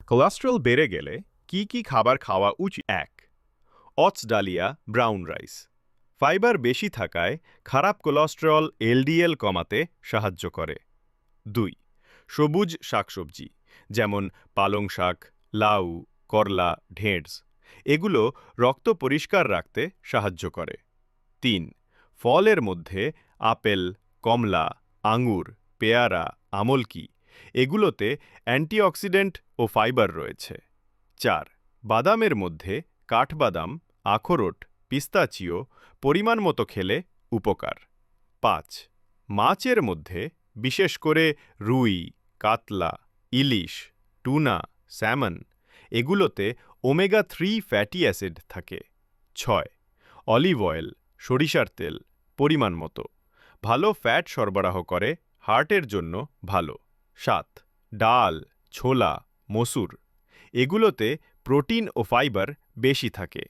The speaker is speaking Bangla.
কোলেস্টেরল বেড়ে গেলে কি কি খাবার খাওয়া উচিত? ১. Oats dahlia brown rice. Fibre বেশি থাকায় খারাপ কোলেস্টেরল এলডিএল কমাতে সাহায্য করে। ২. সবুজ শাকসবজি যেমন পালং শাক, লাউ, করলা, ঢেঁড়স এগুলো রক্ত পরিষ্কার রাখতে সাহায্য করে। ৩. ফলের মধ্যে আপেল, কমলা, আঙুর, পেয়ারা, আমলকি এগুলোতে অ্যান্টিঅক্সিডেন্ট ও ফাইবার রয়েছে। ৪. বাদামের মধ্যে কাঠবাদাম, আখরোট, পিস্তাচিও পরিমাণ মতো খেলে উপকার। ৫. মাছের মধ্যে বিশেষ করে রুই, কাতলা, ইলিশ, টুনা, স্যামন এগুলোতে ওমেগা-3 ফ্যাটি অ্যাসিড থাকে। ৬. অলিভ অয়েল, সরিষার তেল পরিমাণ মতো ভালো ফ্যাট সরবরাহ করে, হার্টের জন্য ভালো। ৭. ডাল, ছোলা, মসুর এগুলোতে প্রোটিন ও ফাইবার বেশি থাকে।